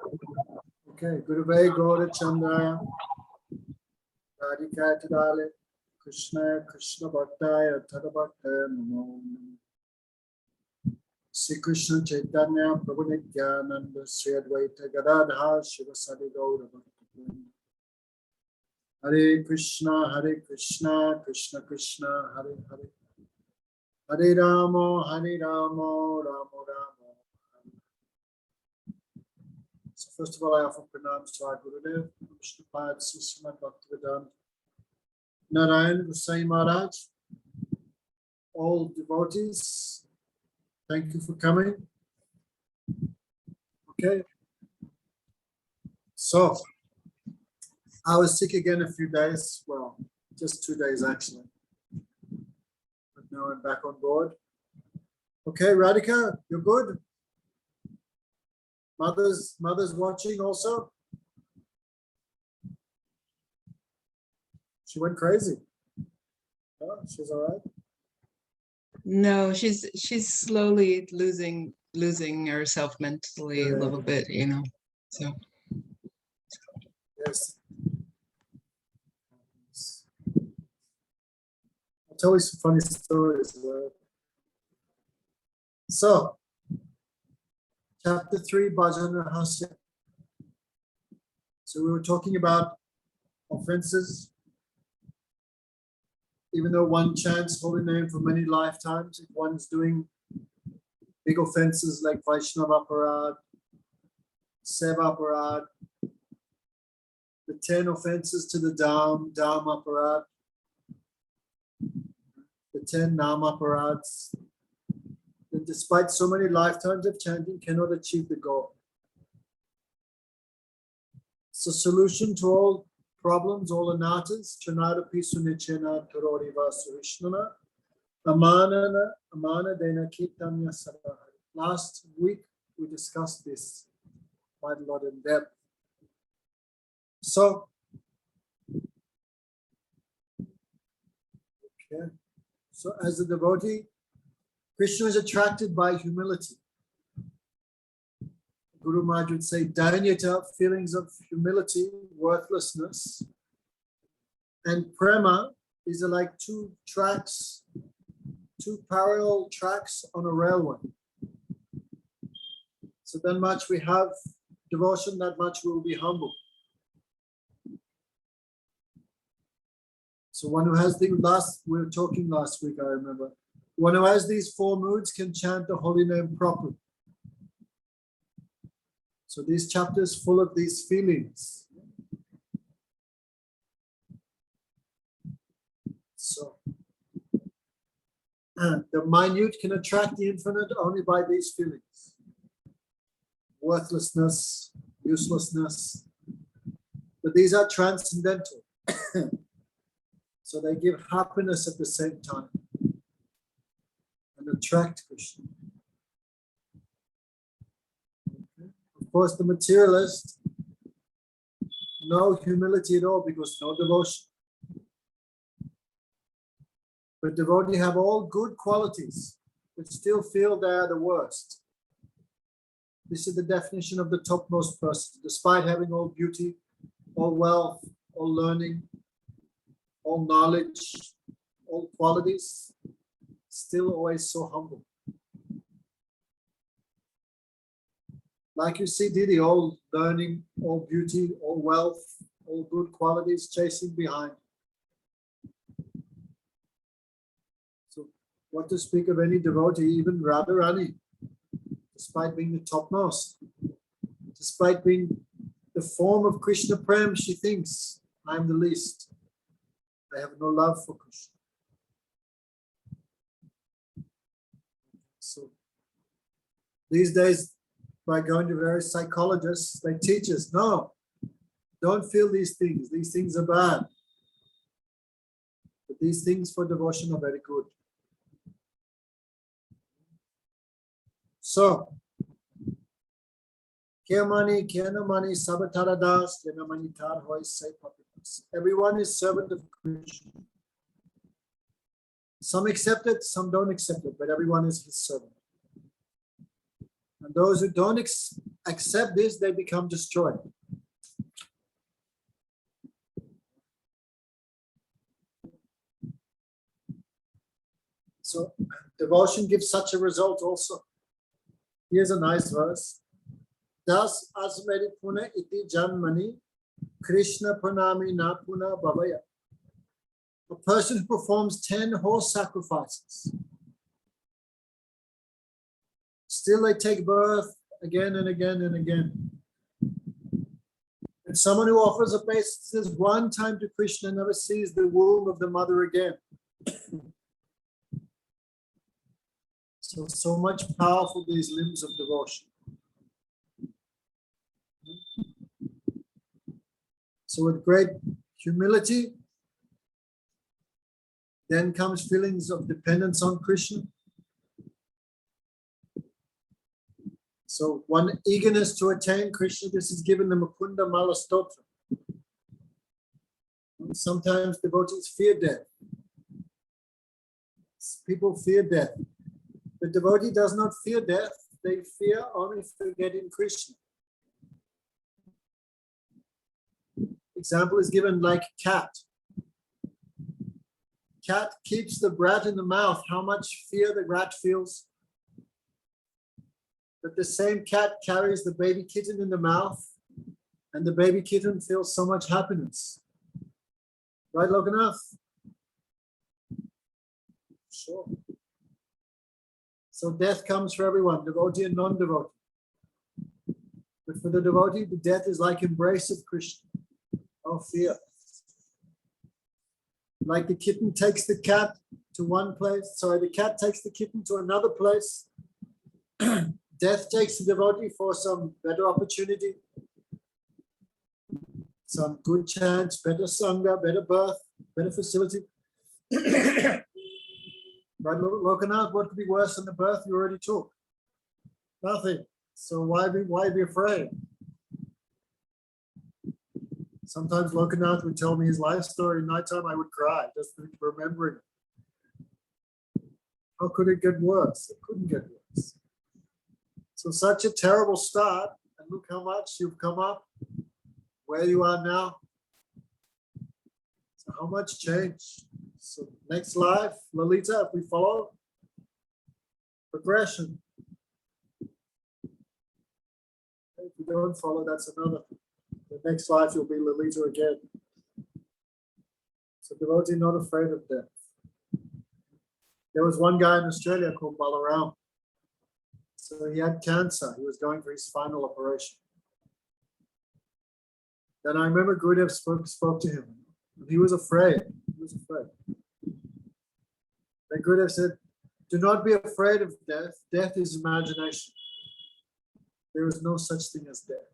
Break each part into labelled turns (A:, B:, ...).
A: Okay, Guruvai Gaura Chandra, Radhika Tadale, Krishna, Krishna Bhaktaya, Tadabhaktaya, Namo. Sri Krishna Chaitanya, Prabhu Nityananda, Sri Advaita Gadadha, Shiva Sadi Gaura Bhakta. Hare Krishna, Krishna Krishna, Hare Hare. Hare Ramo, Ramo Ramo. So first of all, I offer pranams to our Gurudev, Vishnupad Srimad Bhaktivedanta Narayan Gosai Maharaj, all devotees. Thank you for coming. Okay. So, I was sick again a few days. Well, just 2 days actually. But now I'm back on board. Okay, Radhika, you're good? Mother's watching also? She went crazy. Oh, she's all right?
B: No, she's slowly losing herself mentally a little bit, you know. So
A: yes. I'll tell you some funny stories. So, chapter 3, Bhajana-rahasya. So we were talking about offenses. Even though one chants holy name for many lifetimes, if one's doing big offenses like Vaishnava Aparad, Seva Aparad, the 10 offenses to the Dham Aparad, the 10 Nam Aparads, that despite so many lifetimes of chanting, cannot achieve the goal. So solution to all problems, all anatas, Chanada Pisunichena Tororiva Surishnana, Amana Dena Kitanya Sarahari. Last week we discussed this quite a lot in depth. So, okay. So as a devotee, Krishna is attracted by humility. Guru Maharaj would say, Dainyata, feelings of humility, worthlessness, and prema, these are like two parallel tracks on a railway. So that much we have devotion, that much we will be humble. So one who has we were talking last week, I remember, one who has these 4 moods can chant the holy name properly. So these chapters full of these feelings. So the minute can attract the infinite only by these feelings. Worthlessness, uselessness. But these are transcendental. So they give happiness at the same time and attract Krishna. Of course, the materialist, no humility at all because no devotion. But devotee have all good qualities, but still feel they are the worst. This is the definition of the topmost person. Despite having all beauty, all wealth, all learning, all knowledge, all qualities, still always so humble. Like you see Didi, all learning, all beauty, all wealth, all good qualities chasing behind. So what to speak of any devotee, even Radharani, despite being the topmost, despite being the form of Krishna Prem, she thinks, I'm the least. I have no love for Krishna. So these days, by going to various psychologists, they teach us, no, don't feel these things. These things are bad. But these things for devotion are very good. So, everyone is servant of Krishna. Some accept it, some don't accept it, but everyone is his servant. And those who don't accept this, they become destroyed. So devotion gives such a result also. Here's a nice verse. Das asmeri puna iti janmani Krishna pranami na puna bhavaya. A person who performs 10 horse sacrifices, still they take birth again and again and again. And someone who offers obeisances one time to Krishna never sees the womb of the mother again. So much powerful these limbs of devotion. So with great humility, then comes feelings of dependence on Krishna. So one eagerness to attain Krishna, this is given the Mukunda Mala Stotra. Sometimes devotees fear death. People fear death. The devotee does not fear death, they fear only forgetting Krishna. Example is given like cat. Cat keeps the brat in the mouth. How much fear the rat feels. But the same cat carries the baby kitten in the mouth, and the baby kitten feels so much happiness. Right, Lokanath? Sure. So death comes for everyone, devotee and non-devotee. But for the devotee, the death is like embrace of Krishna. No fear. Like the kitten takes the cat to one place, sorry, the cat takes the kitten to another place. Death takes the devotee for some better opportunity, some good chance, better sangha, better birth, better facility. Right, Lokanath, what could be worse than the birth you already took? Nothing. So why be afraid? Sometimes Lokanath would tell me his life story. At nighttime, I would cry just remembering it. How could it get worse? It couldn't get worse. So such a terrible start, and look how much you've come up, where you are now. So how much change? So next life, Lalita, if we follow, progression. If you don't follow, that's another thing. The next life you'll be Lalita again. So devotee not afraid of death. There was one guy in Australia called Balaram. So he had cancer. He was going for his final operation. Then I remember Gurudev spoke to him. He was afraid. He was afraid. Then Gurudev said, do not be afraid of death. Death is imagination. There is no such thing as death.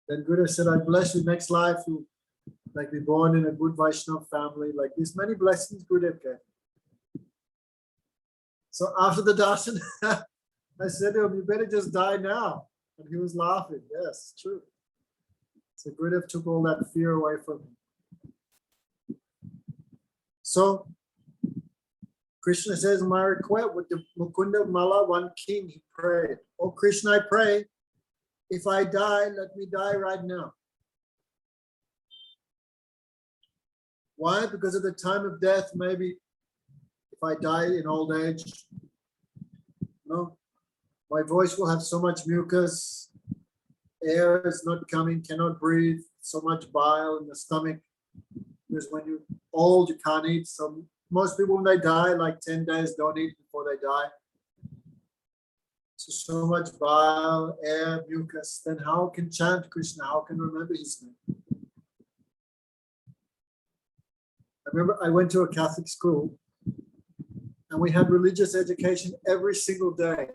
A: Then Gurudev said, I bless you. Next life, you'll like be born in a good Vaishnava family. Like these many blessings Gurudev gave. So after the darshan, I said to him, you better just die now. And he was laughing. Yes, it's true. So Gurudev took all that fear away from him. So Krishna says, my request with the Mukunda Mala, one king, he prayed, oh Krishna, I pray, if I die, let me die right now. Why? Because at the time of death, maybe if I die in old age, my voice will have so much mucus, air is not coming, cannot breathe, so much bile in the stomach. Because when you're old, you can't eat. So most people, when they die, like 10 days, don't eat before they die. So much bile, air, mucus. Then how can chant Krishna? How can remember his name? I remember I went to a Catholic school and we had religious education every single day.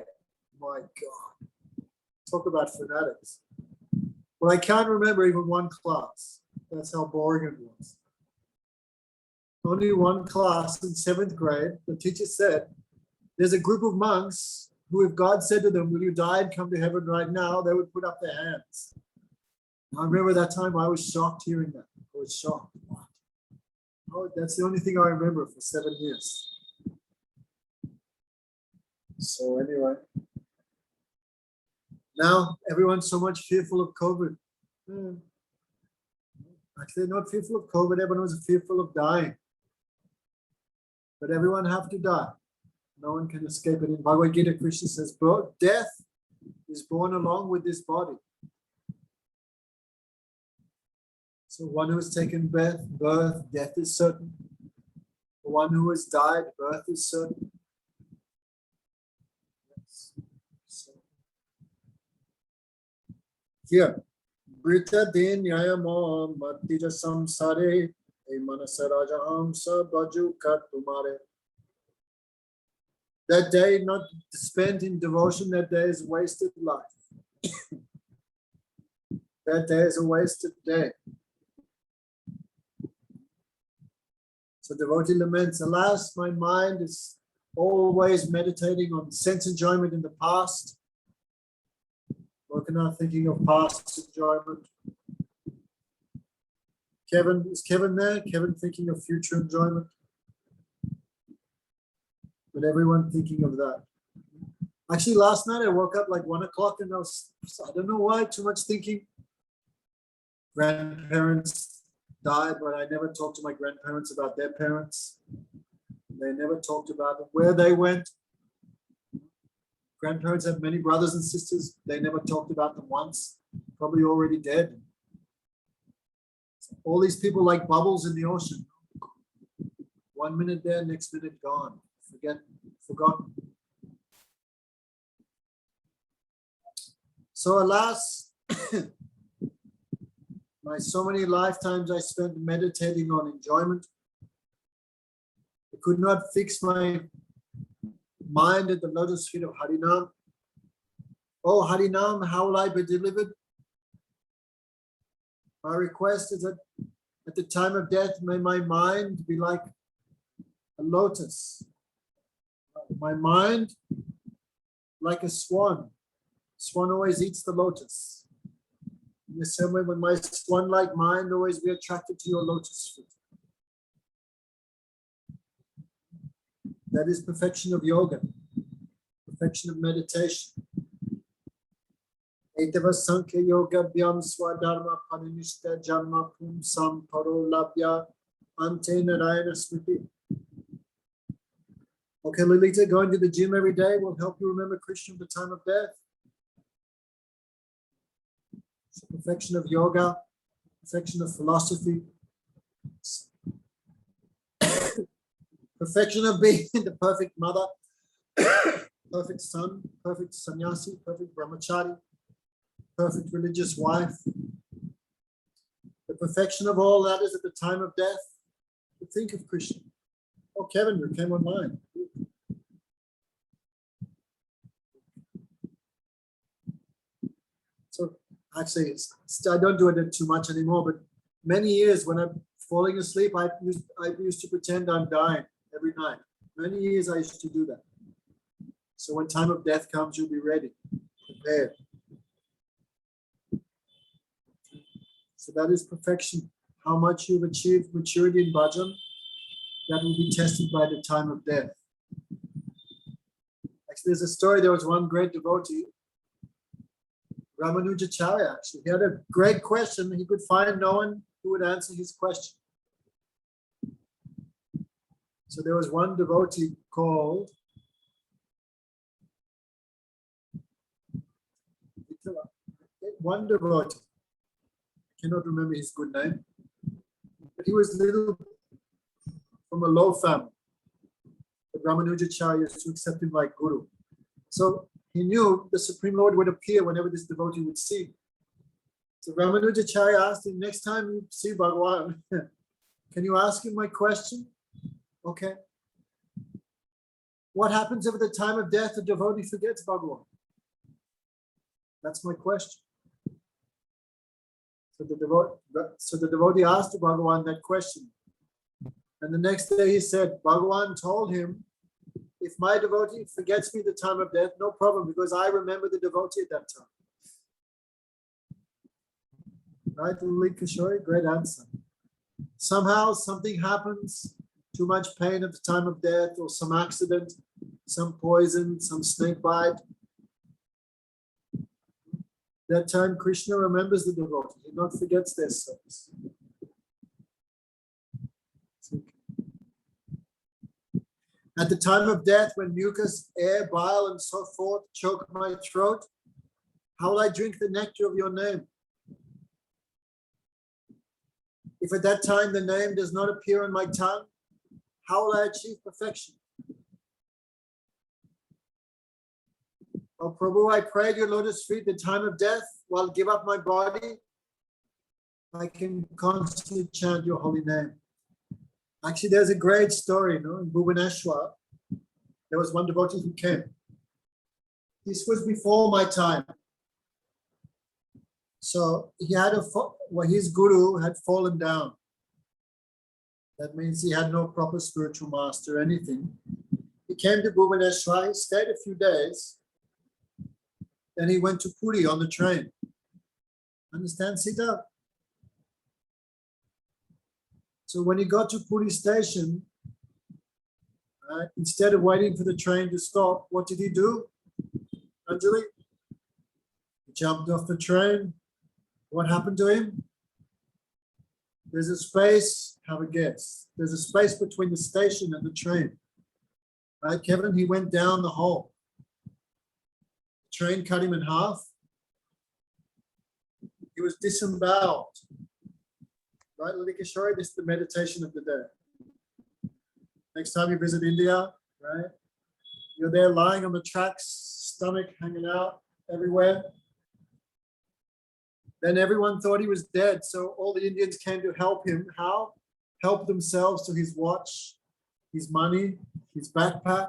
A: My God. Talk about fanatics. Well, I can't remember even one class. That's how boring it was. Only one class in 7th grade. The teacher said, there's a group of monks who, if God said to them, will you die and come to heaven right now, they would put up their hands. And I remember that time I was shocked hearing that. I was shocked. What? Oh, that's the only thing I remember for 7 years. So anyway. Now everyone's so much fearful of COVID. Actually, not fearful of COVID, everyone was fearful of dying. But everyone have to die. No one can escape it. In Bhagavad Gita, Krishna says, death is born along with this body. So one who has taken birth, death is certain. The one who has died, birth is certain. Here, Brita din yayamam matija samsare e manasarajaham sa baju tumare. That day not spent in devotion, that day is wasted life. That day is a wasted day. So devotee laments, alas, my mind is always meditating on sense enjoyment in the past. Working on thinking of past enjoyment. Kevin, is Kevin there? Kevin thinking of future enjoyment. But everyone thinking of that. Actually, last night I woke up like 1 o'clock and I don't know why, too much thinking. Grandparents died, but I never talked to my grandparents about their parents. They never talked about where they went. Grandparents have many brothers and sisters. They never talked about them once. Probably already dead. All these people like bubbles in the ocean. 1 minute there, next minute gone. Forgotten. So alas, so many lifetimes I spent meditating on enjoyment. I could not fix my mind at the lotus feet of Harinam. Oh Harinam, how will I be delivered? My request is that at the time of death, may my mind be like a lotus. My mind like a swan. Swan always eats the lotus. In the same way, when my swan-like mind always be attracted to your lotus feet. That is perfection of yoga, perfection of meditation. Etava sankhya yoga byam swadharma parinishta janma pumsam paro labhya ante narayana smriti. Okay, Lilita, going to the gym every day will help you remember Krishna at the time of death. So perfection of yoga, perfection of philosophy, perfection of being the perfect mother, perfect son, perfect sannyasi, perfect brahmachari, perfect religious wife. The perfection of all that is at the time of death. To think of Krishna. Oh, Kevin, you came online. So actually, I don't do it too much anymore, but many years when I'm falling asleep, I used to pretend I'm dying every night. Many years I used to do that. So when time of death comes, you'll be ready, prepared. So that is perfection. How much you've achieved maturity in bhajan, that will be tested by the time of death. Actually, there's a story. There was one great devotee, Ramanujacharya, actually. He had a great question. He could find no one who would answer his question. So there was one devotee called one devotee. I cannot remember his good name. But he was little from a low family. But Ramanujacharya used to accept him like guru. So he knew the Supreme Lord would appear whenever this devotee would see. So Ramanujacharya asked him, next time you see Bhagavan, can you ask him my question? Okay. What happens if at the time of death the devotee forgets Bhagavan? That's my question. So the devotee asked Bhagavan that question. And the next day he said, Bhagavan told him, if my devotee forgets me at the time of death, no problem, because I remember the devotee at that time. Right, Lili Kishori? Great answer. Somehow something happens, too much pain at the time of death, or some accident, some poison, some snake bite. That time Krishna remembers the devotee. He not forgets their service. At the time of death, when mucus, air, bile, and so forth choke my throat, how will I drink the nectar of your name? If at that time the name does not appear on my tongue, how will I achieve perfection? Oh Prabhu, I pray at your lotus feet the time of death, while I give up my body, I can constantly chant your holy name. Actually, there's a great story, in Bhubaneswar. There was one devotee who came. This was before my time. So he had his guru had fallen down. That means he had no proper spiritual master or anything. He came to Bhubaneswar, he stayed a few days. Then he went to Puri on the train. Understand, Sita? So when he got to Puri station, instead of waiting for the train to stop, what did he do? Anjali? He jumped off the train. What happened to him? There's a space, have a guess. There's a space between the station and the train. Right, Kevin? He went down the hole. The train cut him in half. He was disemboweled. Right, Lalikeshwari, this is the meditation of the day. Next time you visit India, right, you're there lying on the tracks, stomach hanging out everywhere. Then everyone thought he was dead, so all the Indians came to help him. How? Help themselves to his watch, his money, his backpack.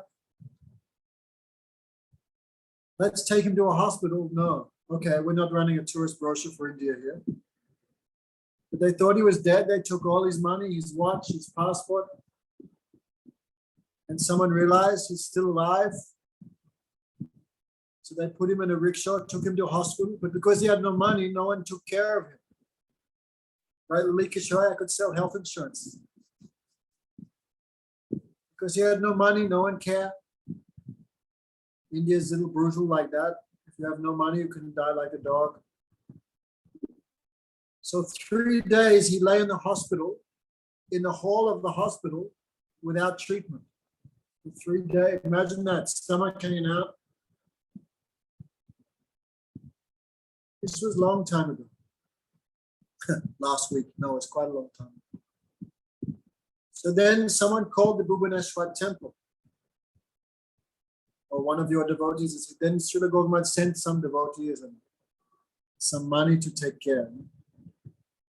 A: Let's take him to a hospital. No. Okay, we're not running a tourist brochure for India here. But they thought he was dead. They took all his money, his watch, his passport. And someone realized he's still alive. So they put him in a rickshaw, took him to a hospital. But because he had no money, no one took care of him. Right, Lalikeshwari, I could sell health insurance. Because he had no money, no one cared. India is a little brutal like that. If you have no money, you can die like a dog. So 3 days he lay in the hospital, in the hall of the hospital, without treatment. For 3 days, imagine that, stomach hanging out. This was a long time ago. Last week, no, it's quite a long time. So then someone called the Bhubaneswar temple. Or one of your devotees, and said, then Srila Govinda sent some devotees and some money to take care.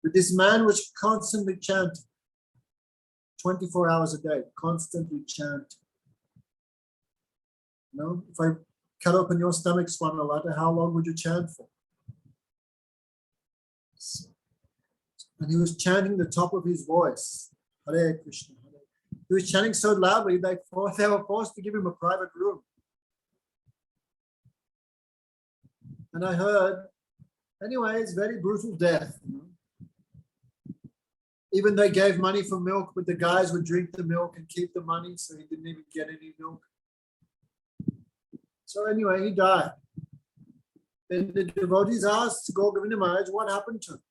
A: But this man was constantly chanting, 24 hours a day, constantly chanting. You know, if I cut open your stomach, Swamalata, how long would you chant for? And he was chanting the top of his voice, Hare Krishna, Hare. He was chanting so loudly, they were forced to give him a private room. And I heard, anyway, it's very brutal death. You know? Even they gave money for milk, but the guys would drink the milk and keep the money, so he didn't even get any milk. So anyway, he died. Then the devotees asked Govinda Maharaj, what happened to him?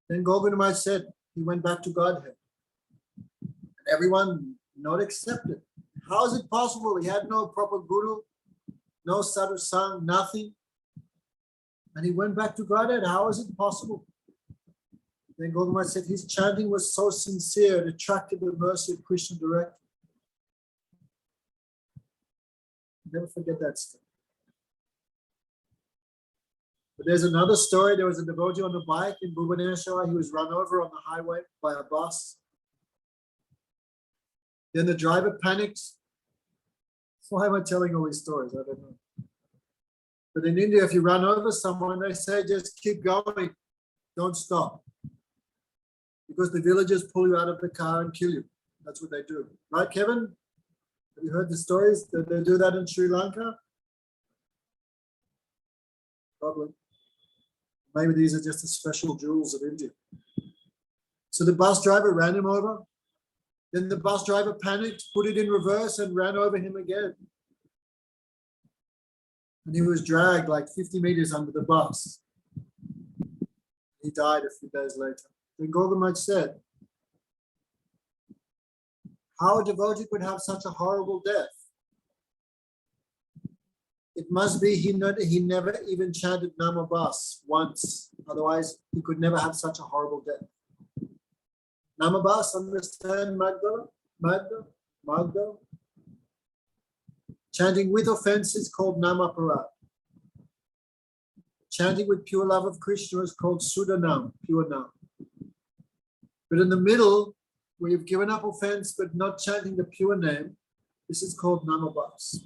A: Then Govinda Maharaj said, he went back to Godhead. And everyone not accepted. How is it possible? He had no proper guru, no sadhu sang, nothing. And he went back to Godhead. How is it possible? Then Govinda Maharaj said his chanting was so sincere, it attracted the mercy of Krishna directly. Never forget that story. But there's another story. There was a devotee on a bike in Bhubaneswar. He was run over on the highway by a bus. Then the driver panicked. Why am I telling all these stories? I don't know. But in India, if you run over someone, they say just keep going. Don't stop. Because the villagers pull you out of the car and kill you. That's what they do. Right, Kevin? Have you heard the stories? Did they do that in Sri Lanka? Probably. Maybe these are just the special jewels of India. So the bus driver ran him over. Then the bus driver panicked, put it in reverse and ran over him again. And he was dragged like 50 meters under the bus. He died a few days later. Then Gautamaj said, how a devotee could have such a horrible death? It must be he never even chanted Namabas once. Otherwise, he could never have such a horrible death. Namabas, understand, Magda? Magda? Chanting with offense is called Namaparad. Chanting with pure love of Krishna is called Sudanam, pure Nam. But in the middle, where you've given up offense but not chanting the pure name, this is called Namabas.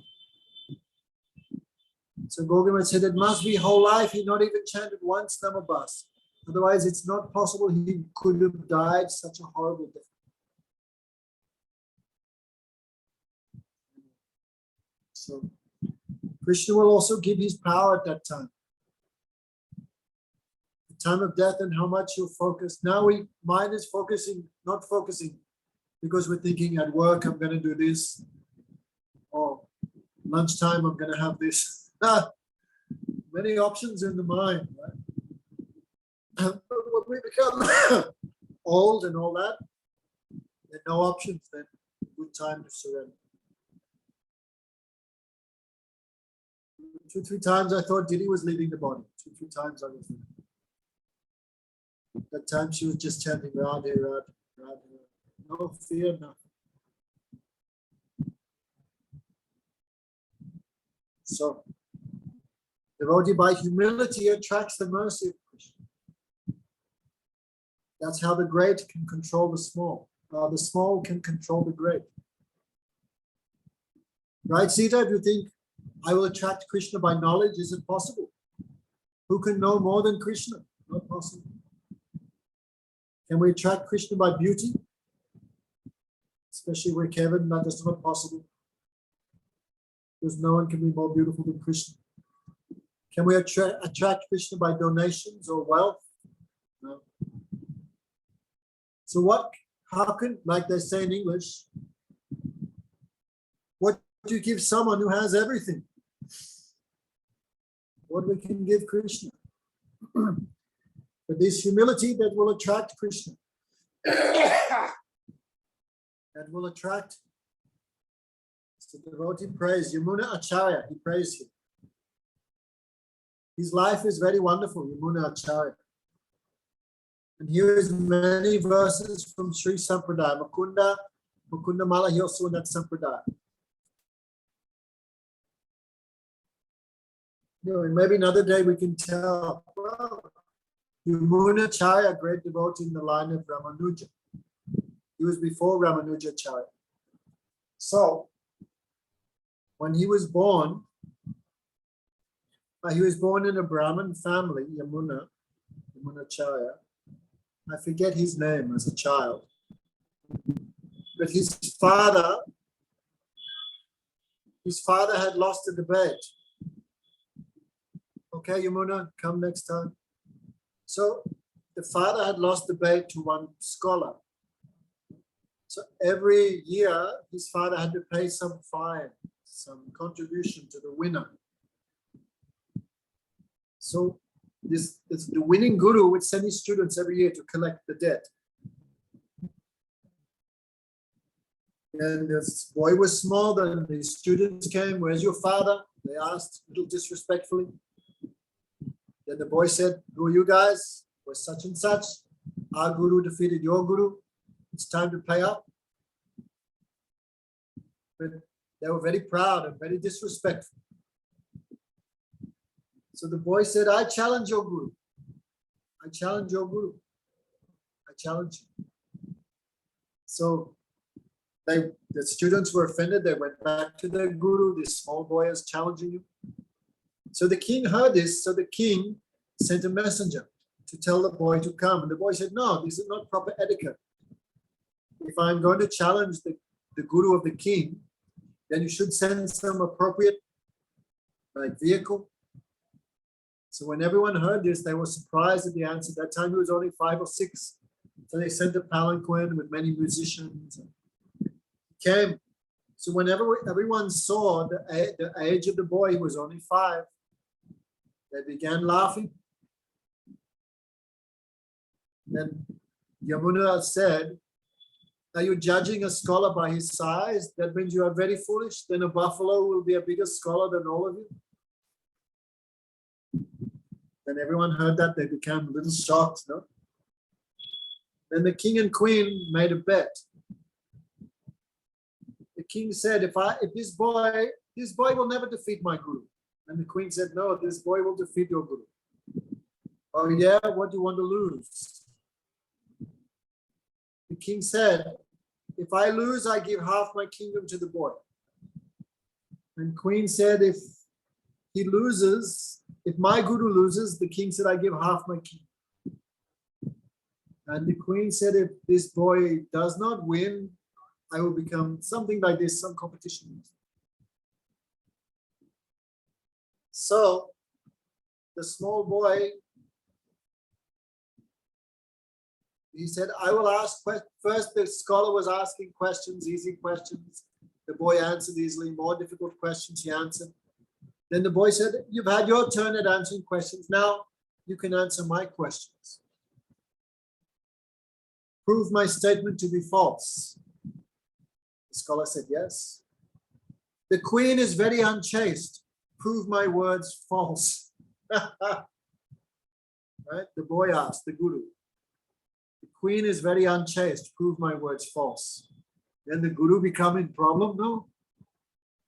A: So Gautamaj said it must be whole life he not even chanted once Namabas. Otherwise, it's not possible he could have died such a horrible death. So Krishna will also give his power at that time. The time of death and how much you focus. Now mind is not focusing because we're thinking at work, I'm going to do this. Or lunchtime, I'm going to have this. Many options in the mind, right? But when we become old and all that, there are no options then. Good time to surrender. 2-3 times I thought Didi was leaving the body. 2-3 times I was there. That time she was just chanting Radhe, Radhe, Radhe. No fear, nothing. So, devotee by humility attracts the mercy of Krishna. That's how the great can control the small. The small can control the great. Right, Sita? If you think I will attract Krishna by knowledge, is it possible? Who can know more than Krishna? Not possible. Can we attract Krishna by beauty? Especially where Kevin, that is not possible. Because no one can be more beautiful than Krishna. Can we attract Krishna by donations or wealth? No. So how can, like they say in English, what do you give someone who has everything? What we can give Krishna? But this humility that will attract Krishna. That will attract. So the devotee prays, Yamuna Acharya, he prays here. His life is very wonderful, Yamuna Acharya. And here is many verses from Sri Sampradaya, Mukunda Mala, he also in that Sampradaya. And maybe another day we can tell, well, Yamuna Acharya, a great devotee in the line of Ramanuja. He was before Ramanuja Acharya. So, when he was born in a Brahmin family, Yamuna Acharya. I forget his name as a child. But his father had lost a debate. Okay, Yamuna, come next time. So the father had lost debate to one scholar. So every year, his father had to pay some fine, some contribution to the winner. So the winning guru would send his students every year to collect the debt. And this boy was small, then the students came, "Where's your father?" They asked, a little disrespectfully. Then the boy said, "Who are you guys? We're such and such. Our guru defeated your guru. It's time to pay up." But they were very proud and very disrespectful. So the boy said, "I challenge your guru. I challenge your guru. I challenge you." So the students were offended. They went back to their guru. This small boy is challenging you. So the king heard this. So the king sent a messenger to tell the boy to come. And the boy said, "No, this is not proper etiquette. If I'm going to challenge the guru of the king, then you should send some appropriate vehicle." So when everyone heard this, they were surprised at the answer. That time he was only 5 or 6. So they sent a palanquin with many musicians. He came. So whenever everyone saw the age of the boy, he was only 5, they began laughing. Then Yamuna said, are you judging a scholar by his size? That means you are very foolish. Then a buffalo will be a bigger scholar than all of you. Then everyone heard that, they became a little shocked, no? Then the king and queen made a bet. The king said, if this boy will never defeat my guru. And the queen said, no, this boy will defeat your guru. Oh yeah, what do you want to lose? The king said, if I lose, I give half my kingdom to the boy. And queen said, if he loses, if my guru loses, the king said, I give half my kingdom. And the queen said, if this boy does not win, I will become something like this, some competition. So the small boy, he said, I will ask first. The scholar was asking questions, easy questions. The boy answered easily. More difficult questions he answered. Then the boy said, you've had your turn at answering questions. Now you can answer my questions. Prove my statement to be false. The scholar said, yes. The queen is very unchaste. Prove my words false. Right? The boy asked the guru. The queen is very unchaste. Prove my words false. Then the guru become in problem? No.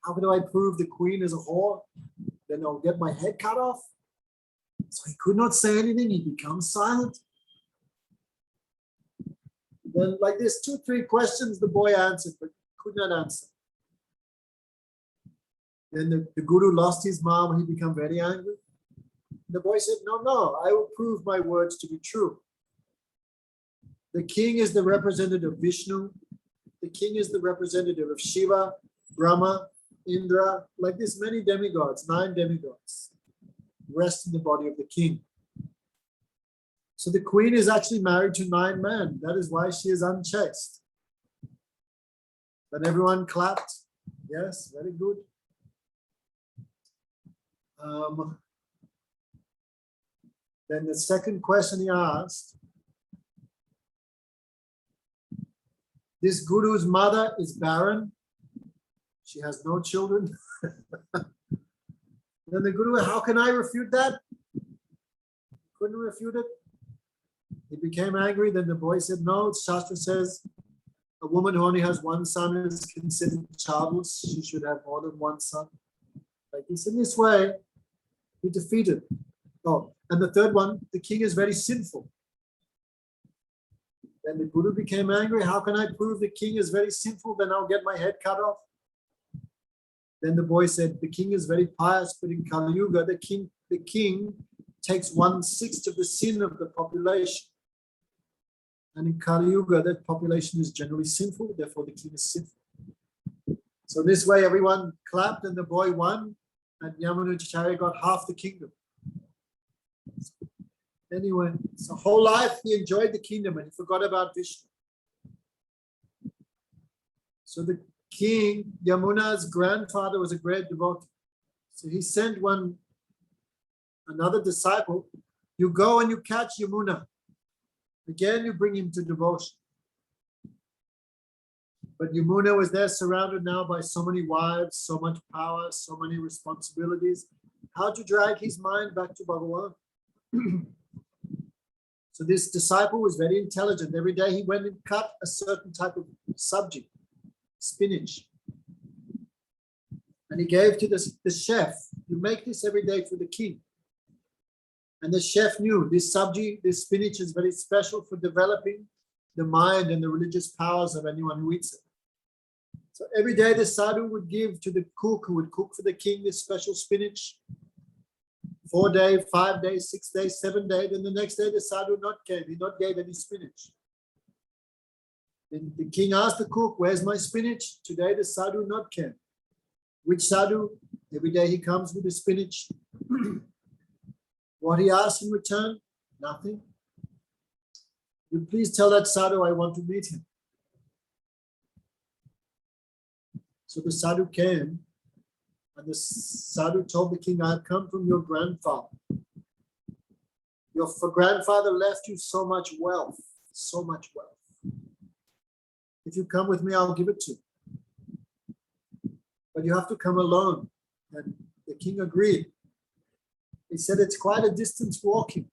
A: How do I prove the queen is a whore? Then I'll get my head cut off. So he could not say anything. He becomes silent. Then like this, 2, 3 questions the boy answered, but could not answer. Then the guru lost his mom. He became very angry. The boy said, no, I will prove my words to be true. The king is the representative of Vishnu. The king is the representative of Shiva, Brahma, Indra, like this, many demigods, 9 demigods rest in the body of the king. So the queen is actually married to 9 men. That is why she is unchaste. Then everyone clapped. Yes, very good. Then the second question he asked, this guru's mother is barren. She has no children. Then the guru, how can I refute that? Couldn't refute it. He became angry. Then the boy said, no, Shastra says a woman who only has 1 son is considered childless. She should have more than 1 son. Like this, in this way, he defeated. Oh, and the third one, the king is very sinful. Then the guru became angry. How can I prove the king is very sinful? Then I'll get my head cut off. Then the boy said, the king is very pious, but in Kali Yuga, the king takes 1/6 of the sin of the population. And in Kali Yuga, that population is generally sinful, therefore the king is sinful. So this way everyone clapped and the boy won, and Yamunacharya got half the kingdom. Anyway, so whole life he enjoyed the kingdom and he forgot about Vishnu. So the king, Yamuna's grandfather, was a great devotee. So he sent another disciple, you go and you catch Yamuna. Again, you bring him to devotion. But Yamuna was there surrounded now by so many wives, so much power, so many responsibilities. How to drag his mind back to Bhagavan? So this disciple was very intelligent. Every day he went and cut a certain type of subject, spinach. And he gave to the chef, you make this every day for the king. And the chef knew this subject, this spinach is very special for developing the mind and the religious powers of anyone who eats it. So every day the sadhu would give to the cook who would cook for the king this special spinach. 4 days, 5 days, 6 days, 7 days. Then the next day the sadhu not came. He not gave any spinach. Then the king asked the cook, where's my spinach? Today the sadhu not came. Which sadhu? Every day he comes with the spinach. What he asked in return? Nothing. You please tell that sadhu I want to meet him. So the sadhu came, and the sadhu told the king, I've come from your grandfather. Your grandfather left you so much wealth, so much wealth. If you come with me, I'll give it to you. But you have to come alone. And the king agreed. He said it's quite a distance walking.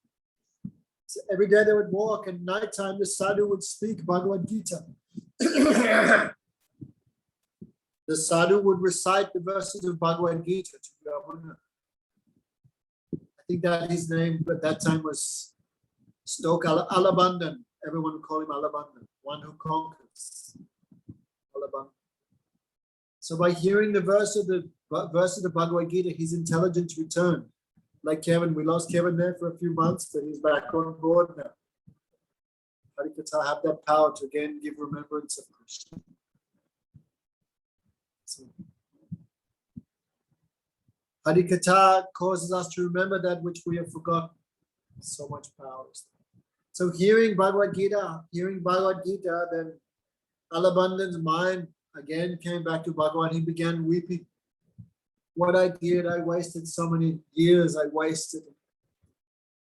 A: So every day they would walk, and nighttime the sadhu would speak Bhagavad Gita. The sadhu would recite the verses of Bhagavad Gita to Yamuna. I think that his name at that time was Stoke Alabandan. Everyone would call him Alabandan, one who conquers. Alabandan. So by hearing the verse of the Bhagavad Gita, his intelligence returned. Like Kevin, we lost Kevin there for a few months, but he's back on board now. Harikatha have that power to again give remembrance of Krishna. So, Harikatha causes us to remember that which we have forgotten. So much power. So hearing Bhagavad Gita, then Alabandan's mind again came back to Bhagavan. He began weeping. What I did, I wasted so many years, I wasted it.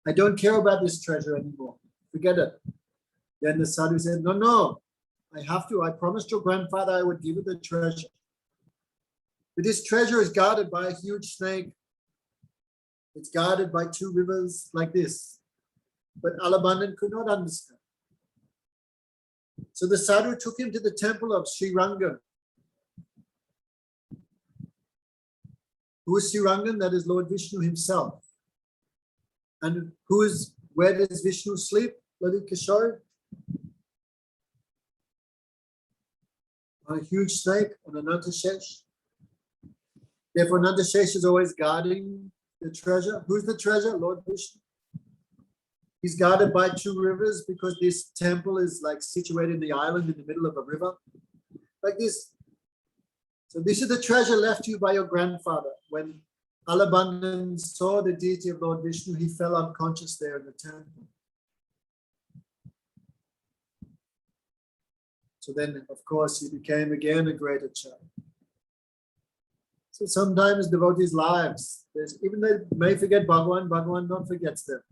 A: I don't care about this treasure anymore. Forget it. Then the sadhu said, no, I have to. I promised your grandfather I would give you the treasure. But this treasure is guarded by a huge snake. It's guarded by 2 rivers like this. But Alabandan could not understand. So the sadhu took him to the temple of Sri Rangan. Who is Sri Rangan? That is Lord Vishnu himself. And where does Vishnu sleep? Lalit Kishore? On a huge snake, on Anantashesh. Therefore, Anantashesh is always guarding the treasure. Who's the treasure? Lord Vishnu. He's guarded by 2 rivers because this temple is like situated in the island in the middle of a river. Like this. So this is the treasure left to you by your grandfather. When Alabandan saw the deity of Lord Vishnu, he fell unconscious there in the temple. So then, of course, he became again a greater child. So sometimes devotees' lives, even they may forget Bhagavan, Bhagavan not forgets them.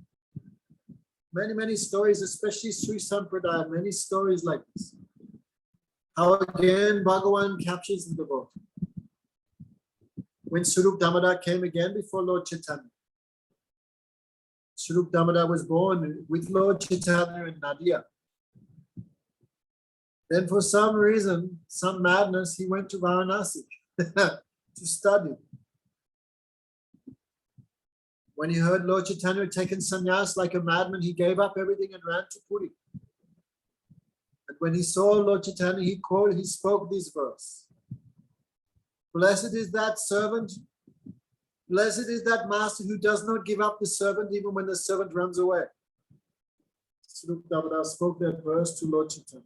A: Many stories, especially Sri Sampradaya, many stories like this. How again Bhagavan captures the devotee. When Swarup Damodar came again before Lord Chaitanya, Swarup Damodar was born with Lord Chaitanya in Nadia. Then for some reason, some madness, he went to Varanasi to study. When he heard Lord Chaitanya had taken sannyas like a madman, he gave up everything and ran to Puri. And when he saw Lord Chaitanya, he spoke this verse. Blessed is that servant, blessed is that master who does not give up the servant even when the servant runs away. Swarup Damodar spoke that verse to Lord Chaitanya.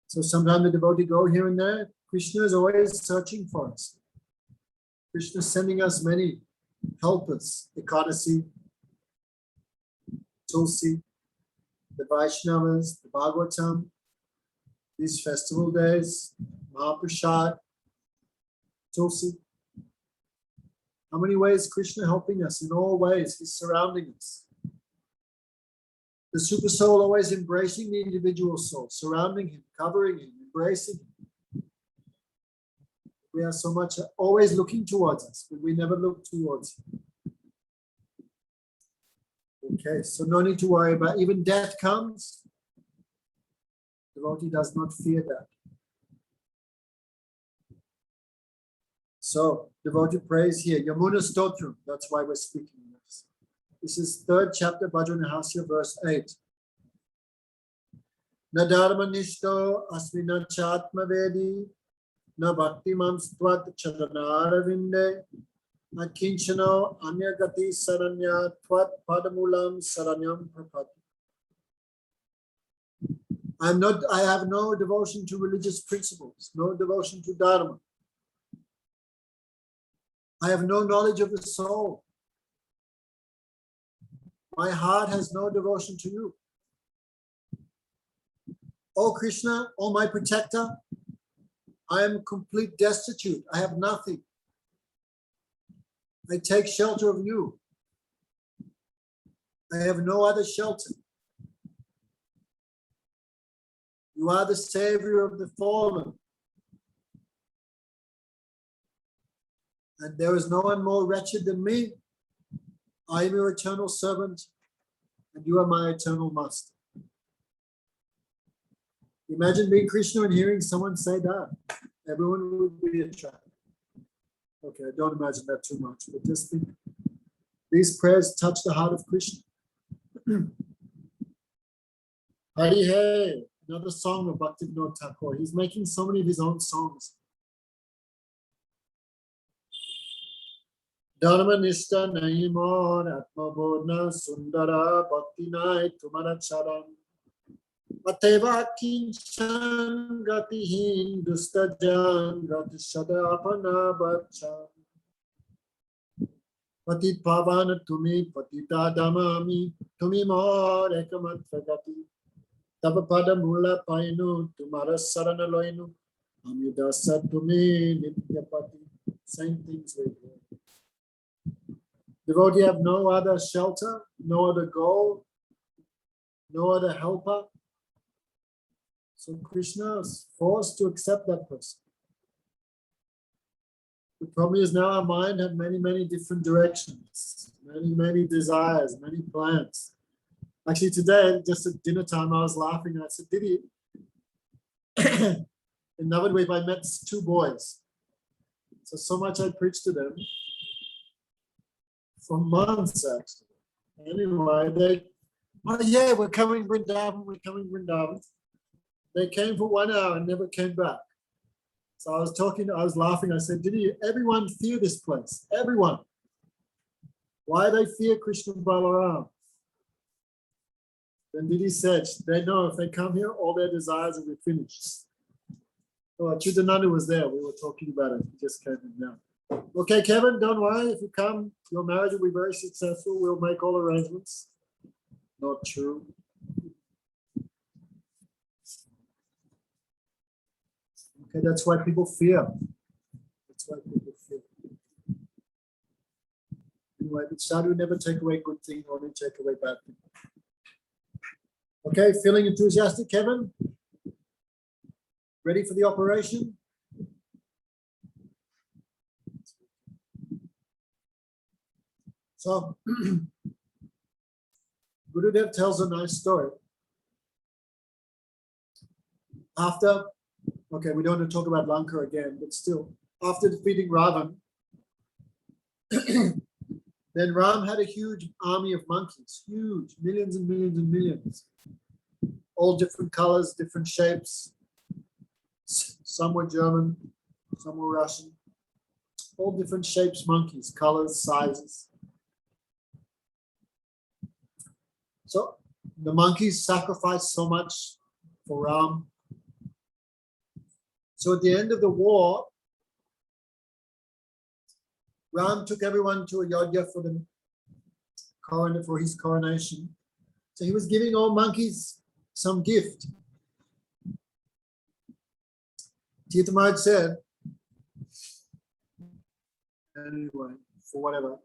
A: So sometimes the devotee go here and there. Krishna is always searching for us. Krishna is sending us many helpers. Ekadasi, Tulsi, the Vaishnavas, the Bhagavatam, these festival days, Mahaprasad, Tulsi. How many ways Krishna helping us? In all ways, he's surrounding us. The super soul always embracing the individual soul, surrounding him, covering him, embracing him. We are so much always looking towards us, but we never look towards him. Okay, so no need to worry about even death comes. Devotee does not fear that. So devotee prays here, Yamuna Stotram. That's why we're speaking this. This is 3rd chapter, Bhajana-rahasya, verse 8. Na dharma nishto asmina chatma vedi, na bhakti mam stvat charanara vinde, na kinchano anyagati saranya tvat padamulam saranyam prapati. I have no devotion to religious principles, no devotion to dharma. I have no knowledge of the soul. My heart has no devotion to you. O Krishna, O my protector, I am complete destitute. I have nothing. I take shelter of you. I have no other shelter. You are the savior of the fallen. And there is no one more wretched than me. I am your eternal servant, and you are my eternal master. Imagine being Krishna and hearing someone say that. Everyone would be attracted. Okay, I don't imagine that too much, but just think. These prayers touch the heart of Krishna. Hari Hai, another song of Bhaktivinoda Thakur. He's making so many of his own songs. Dharma nishta nahi mon atma bodhna sundara bhakti nai tumara charan. Ateva kinchan gatihin dusta jan gati sada apana bachan. Patit pavana tumi patita damami tumi mor ekamatra gati. Tapa pada mula painu tumara sarana loinu amidasa tumi nityapati. Same things right here. Devotee have no other shelter, no other goal, no other helper. So Krishna is forced to accept that person. The problem is now our mind have many, many different directions, many, many desires, many plans. Actually today, just at dinner time, I was laughing and I said, Didi, in Navadvip, I met 2 boys. So much I preached to them. For months, actually. Anyway, we're coming Vrindavan. They came for 1 hour and never came back. So I was laughing. I said, did everyone fear this place? Everyone. Why they fear Krishna Balaram? Then Didi said, they know if they come here, all their desires will be finished. Oh, Chidananda was there. We were talking about it. He just came in now. Okay, Kevin, don't worry. If you come, your marriage will be very successful. We'll make all arrangements. Not true. Okay, that's why people fear. That's why people fear. Anyway, but sadhu never take away good thing, only take away bad thing. Okay, feeling enthusiastic, Kevin? Ready for the operation? So, Gurudev tells a nice story. After, okay, we don't want to talk about Lanka again, but still, after defeating Ravan, then Ram had a huge army of monkeys, huge, millions and millions and millions, all different colors, different shapes. Some were German, some were Russian, all different shapes, monkeys, colors, sizes. So the monkeys sacrificed so much for Ram. So at the end of the war, Ram took everyone to Ayodhya for his coronation. So he was giving all monkeys some gift. Tirtha Maharaj said, anyway, for whatever,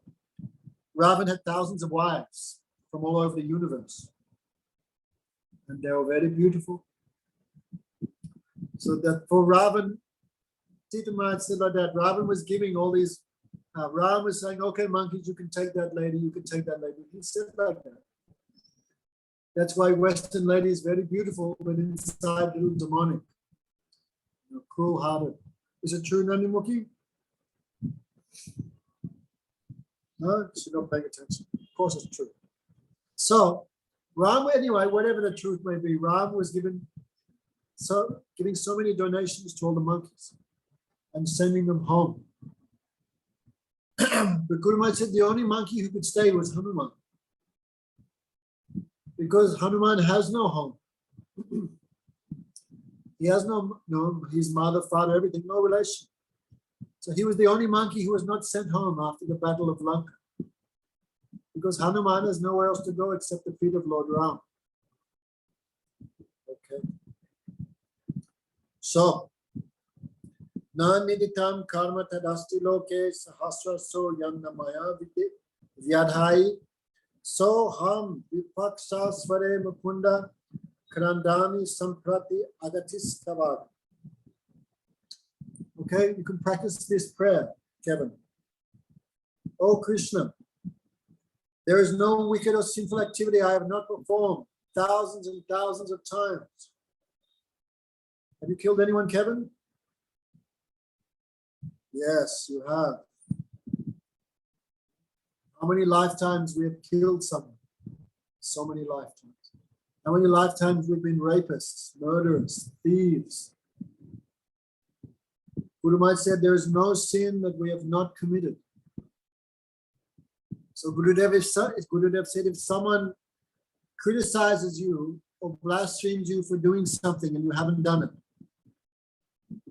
A: Ravan had thousands of wives from all over the universe. And they were very beautiful. So that for Ravan, Tirtha Maharaj said like that, Ravan was giving all these, Ram was saying, okay, monkeys, you can take that lady, you can take that lady. He said like that. That's why Western lady is very beautiful, but inside a little demonic, cruel-hearted. Is it true, Nandimukhi? No, she's not paying attention. Of course it's true. So, Ram, anyway, whatever the truth may be, Ram was giving so many donations to all the monkeys and sending them home. But Guru Maharaj said the only monkey who could stay was Hanuman. Because Hanuman has no home. He has no, his mother, father, everything, no relation. So he was the only monkey who was not sent home after the Battle of Lanka. Because Hanuman has nowhere else to go except the feet of Lord Ram. Okay. So, Na niditam karma tadasti loke sahasra so yannamaya vyadhai so ham vipaksa svare mukunda krandani samprati agatis kavad. Okay, you can practice this prayer, Kevin. Oh Krishna, there is no wicked or sinful activity I have not performed thousands and thousands of times. Have you killed anyone, Kevin? Yes, you have. How many lifetimes we have killed someone? So many lifetimes. How many lifetimes we've been rapists, murderers, thieves? Guru Maharaj said there is no sin that we have not committed. So Gurudev said if someone criticizes you or blasphemes you for doing something and you haven't done it,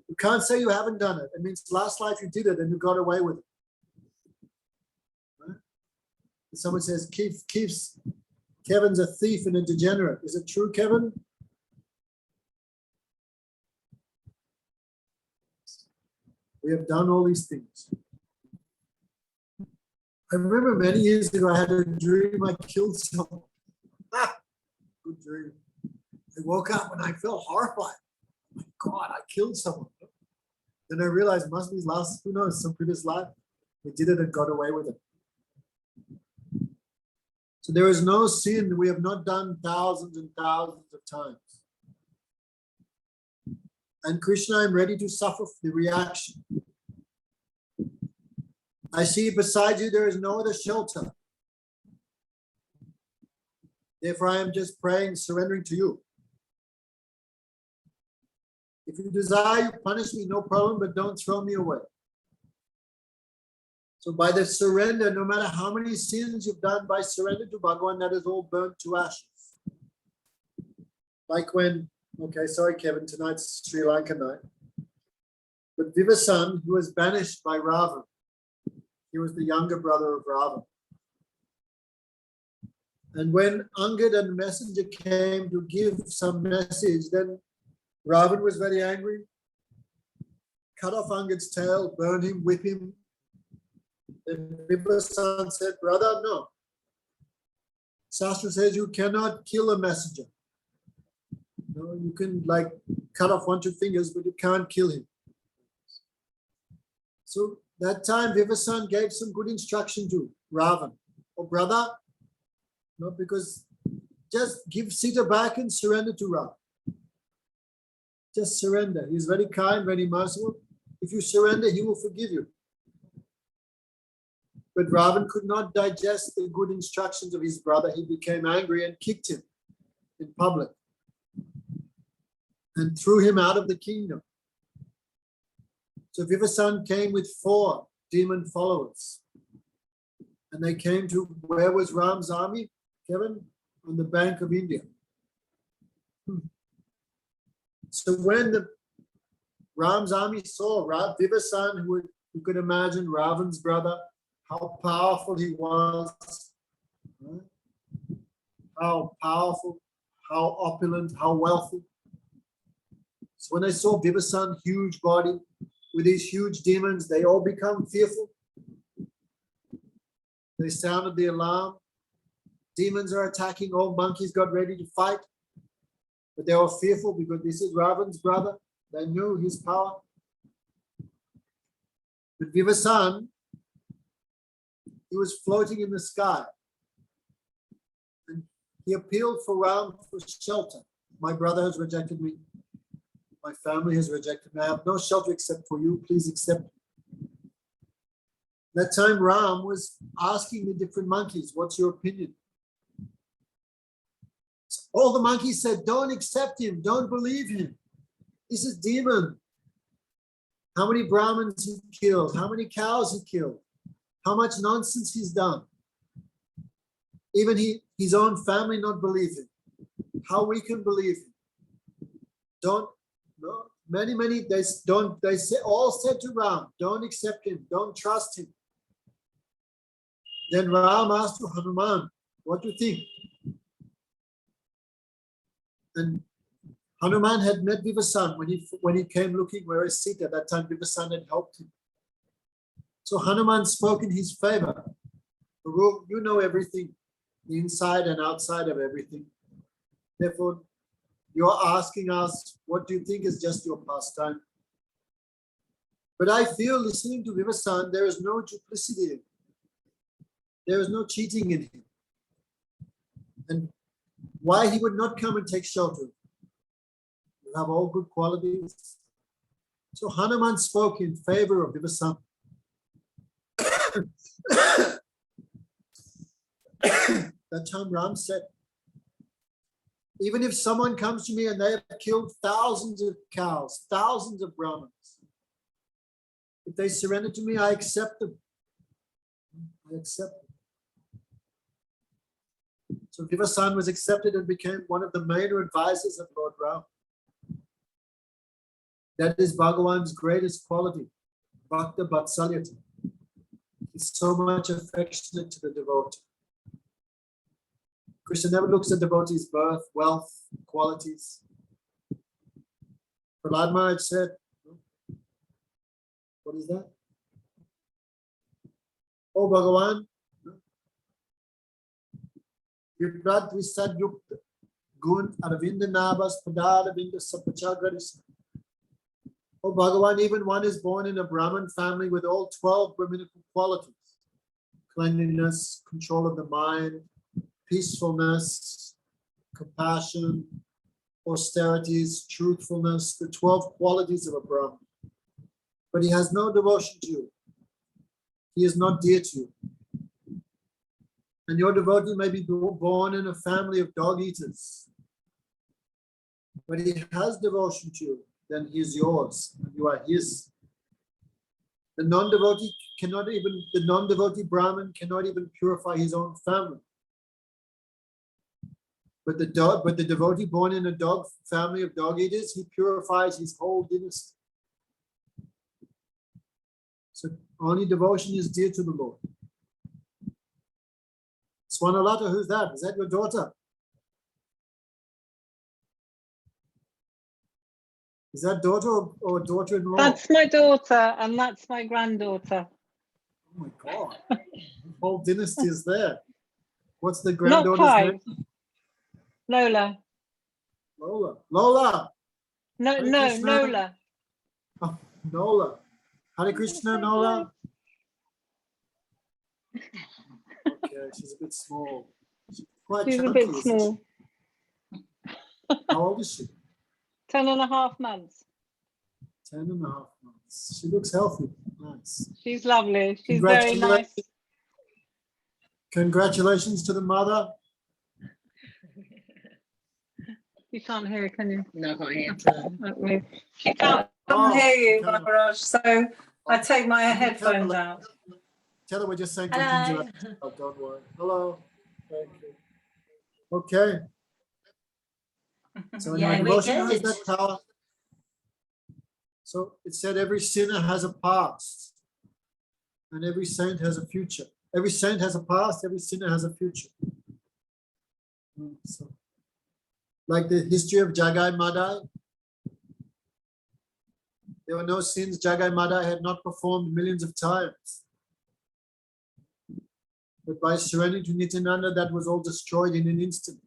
A: you can't say you haven't done it. It means last life you did it and you got away with it. Right? If someone says, Kevin's a thief and a degenerate. Is it true, Kevin? We have done all these things. I remember many years ago, I had a dream I killed someone. Good dream. I woke up and I felt horrified. Oh my God, I killed someone. Then I realized it must be last, who knows, some previous life. We did it and got away with it. So there is no sin that we have not done thousands and thousands of times. And Krishna, I'm ready to suffer the reaction. I see beside you there is no other shelter. Therefore, I am just praying, surrendering to you. If you desire, you punish me, no problem, but don't throw me away. So by the surrender, no matter how many sins you've done, by surrender to Bhagavan, that is all burnt to ashes. Like when, okay, sorry, Kevin, tonight's Sri Lanka night. But Vivasan, who was banished by Ravan, he was the younger brother of Ravan. And when Angad and the messenger came to give some message, then Ravan was very angry, cut off Angad's tail, burned him, whip him. Then Vivasan said, brother, no. Shastra says you cannot kill a messenger. No, you can like cut off 1, 2 fingers, but you can't kill him. So that time Vivasan gave some good instruction to Ravan. Oh brother, no, because just give Sita back and surrender to Ravan. Just surrender. He's very kind, very merciful. If you surrender, he will forgive you. But Ravan could not digest the good instructions of his brother. He became angry and kicked him in public and threw him out of the kingdom. So Vivasan came with 4 demon followers. And they came to, where was Ram's army, Kevin? On the bank of India. So when the Ram's army saw Vivasan, who you could imagine Ravan's brother, how powerful he was, right? How powerful, how opulent, how wealthy. So when they saw Vivasan, huge body, with these huge demons, they all become fearful. They sounded the alarm. Demons are attacking, all monkeys got ready to fight. But they were fearful because this is Ravan's brother. They knew his power. But Vivasan, he was floating in the sky. And he appealed for Ram for shelter. My brother has rejected me. My family has rejected me. I have no shelter except for you. Please accept me. That time Ram was asking the different monkeys, what's your opinion? All the monkeys said, don't accept him. Don't believe him. This is demon. How many Brahmins he killed? How many cows he killed? How much nonsense he's done? Even his own family not believe him. How we can believe him? Don't. No, many, they all said to Ram, don't accept him, don't trust him. Then Ram asked to Hanuman, what do you think? And Hanuman had met Vivasan when he came looking where is Sita. At that time, Vivasan had helped him. So Hanuman spoke in his favor. You know everything, the inside and outside of everything. Therefore, you're asking us, what do you think is just your pastime? But I feel listening to Vivasan, there is no duplicity in him. There is no cheating in him. And why he would not come and take shelter? You have all good qualities. So Hanuman spoke in favor of Vivasan. That time Ram said, even if someone comes to me and they have killed thousands of cows, thousands of Brahmins, if they surrender to me, I accept them. I accept them. So Vivasan was accepted and became one of the major advisors of Lord Ram. That is Bhagavan's greatest quality, Bhakta Vatsalyata. He's so much affectionate to the devotee. Krishna never looks at devotees' birth, wealth, qualities. Prahlad Maharaj said, what is that? Oh Bhagavan, Viprad Visad Yukta Gun Aravinda Nabas Padaravinda Sapachagaris. Oh Bhagavan, even one is born in a Brahmin family with all 12 Brahminical qualities: cleanliness, control of the mind, peacefulness, compassion, austerities, truthfulness, the 12 qualities of a Brahmin. But he has no devotion to you. He is not dear to you. And your devotee may be born in a family of dog eaters. But he has devotion to you, then he is yours, and you are his. The non-devotee Brahmin cannot even purify his own family. But the devotee born in a dog family of dog eaters, he purifies his whole dynasty. So only devotion is dear to the Lord. Swanalata, who's that? Is that your daughter? Is that daughter or daughter-in-law?
C: That's my daughter, and that's my granddaughter.
A: Oh my God. The whole dynasty is there. What's the
C: Not
A: granddaughter's
C: quite.
A: name?
C: Lola.
A: Lola. Lola.
C: No,
A: Hare
C: no,
A: Krishna.
C: Nola.
A: Oh, Nola. Hare Krishna, Nola. Okay, she's a bit small. She's quite
C: She's a
A: chunky,
C: bit
A: isn't
C: small.
A: she? How old is she?
C: 10.5 months.
A: 10.5 months. She looks healthy. Nice.
C: She's lovely. She's very nice.
A: Congratulations to the mother.
C: You can't hear, can you?
B: No, I can't hear.
C: Okay.
D: She can't hear you, Maharaj, so I take my headphones out.
A: Tell her we're just saying
D: Hello.
A: continue. Oh, don't worry. Hello. Thank you. Okay. So
D: Yeah,
A: anyway,
D: we're
A: devotion has
D: good.
A: that power. So it said every sinner has a past and every saint has a future. Every saint has a past, every sinner has a future. So, like the history of Jagai Madai, there were no sins Jagai Madai had not performed millions of times. But by surrendering to Nityananda, that was all destroyed in an instant.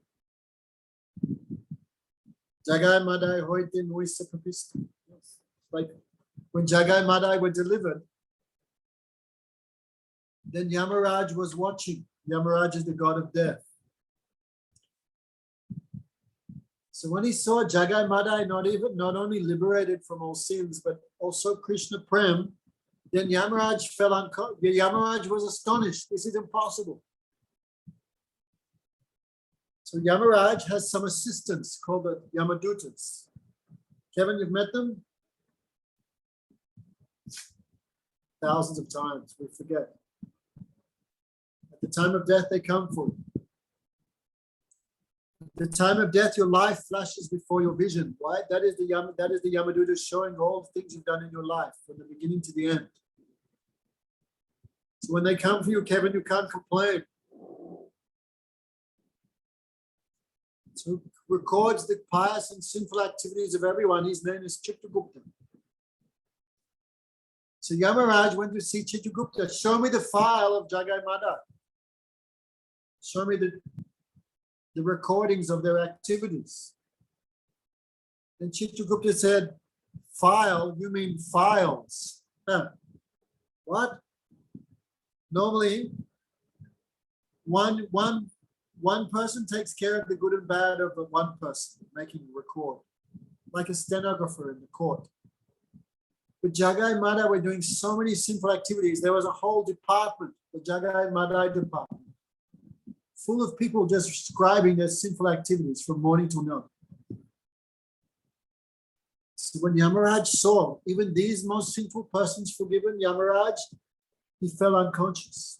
A: Jagai Madai hoite noisa papista. Like when Jagai Madai were delivered, then Yamaraj was watching. Yamaraj is the god of death. So when he saw Jagai Madai not only liberated from all sins, but also Krishna Prem, then Yamaraj fell unconscious. Yamaraj was astonished. This is impossible. So Yamaraj has some assistants called the Yamadutas. Kevin, you've met them? Thousands of times, we forget. At the time of death, they come for you. At the time of death, your life flashes before your vision. Right? That is the Yamadutas showing all the things you've done in your life from the beginning to the end. So when they come for you, Kevin, you can't complain. So records the pious and sinful activities of everyone. His name is Chitragupta. So Yamaraj went to see Chitragupta. Show me the file of Jagai Mada. Show me the recordings of their activities. And Chitragupta said, file, you mean files. Huh. What? Normally, one person takes care of the good and bad of one person, making a record, like a stenographer in the court. But Jagai Mada were doing so many sinful activities. There was a whole department, the Jagai Mada department, full of people just scribing their sinful activities from morning till night. So when Yamaraj saw even these most sinful persons forgiven, Yamaraj, he fell unconscious.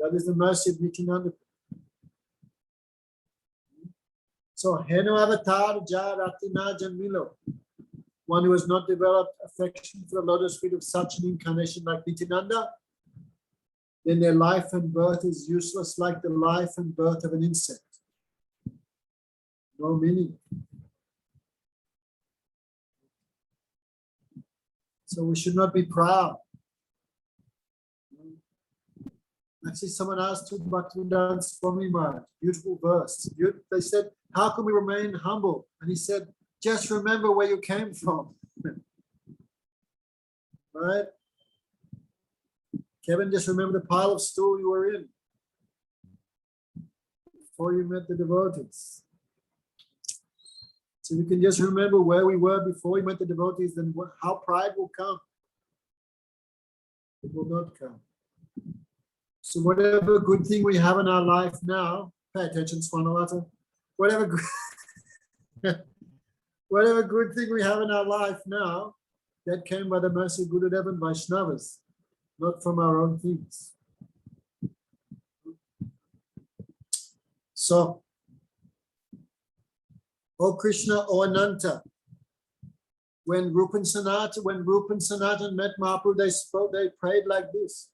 A: That is the mercy of Nityananda. So, Heno avatar ja ratina janmilo. One who has not developed affection for the lotus feet of such an incarnation like Nityananda, then their life and birth is useless like the life and birth of an insect. No meaning. So we should not be proud. Actually, someone asked to Bhaktivedanta Swami Maharaj, beautiful verse. They said, how can we remain humble? And he said, just remember where you came from. Right? Kevin, just remember the pile of stool you were in before you met the devotees. So we can just remember where we were before we met the devotees, then how pride will come. It will not come. So whatever good thing we have in our life now, pay attention, Swanalata, whatever good thing we have in our life now, that came by the mercy of Gurudev and Vaishnavas, not from our own things. So, O Krishna, O Ananta, when Rupa and Sanatan met Mahaprabhu, they prayed like this.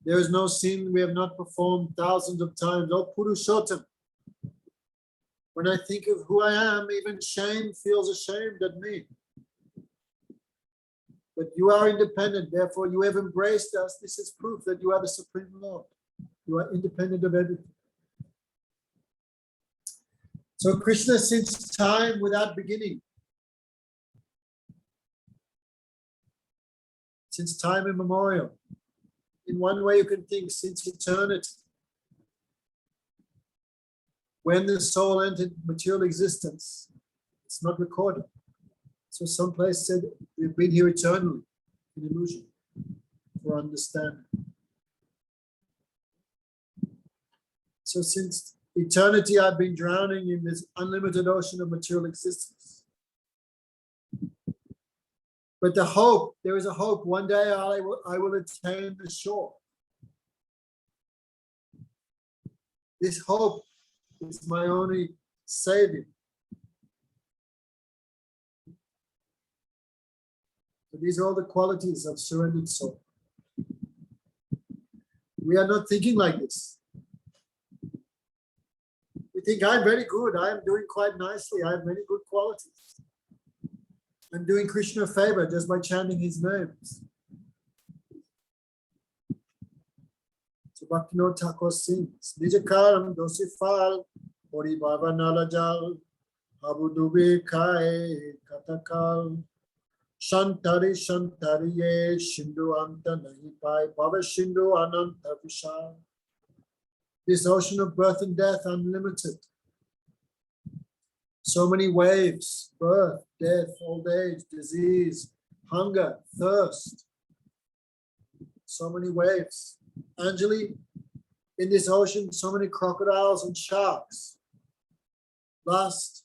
A: There is no sin we have not performed thousands of times. O Purushottam, when I think of who I am, even shame feels ashamed at me. But you are independent, therefore you have embraced us. This is proof that you are the Supreme Lord. You are independent of everything. So Krishna, since time without beginning, since time immemorial, in one way you can think since eternity, when the soul entered material existence, it's not recorded. So someplace said, we've been here eternally, in illusion, for understanding. So since eternity, I've been drowning in this unlimited ocean of material existence. But the hope, there is a hope, one day I will attain the shore. This hope is my only savior. So these are all the qualities of surrendered soul. We are not thinking like this. We think, I'm very good, I am doing quite nicely, I have many good qualities. I'm doing Krishna a favor just by chanting his names. So Bhaktivinoda Thakur sings, Nijakaram dosifal, Ori Baba Nalajal, Abu Dubi Kai Katakal, Shantari Shantari Ye, Shindu Anta Nahi Pai, Baba Shindu Ananta Vishal. This ocean of birth and death, unlimited. So many waves, birth, death, old age, disease, hunger, thirst. So many waves. Anjali, in this ocean, so many crocodiles and sharks. Lust,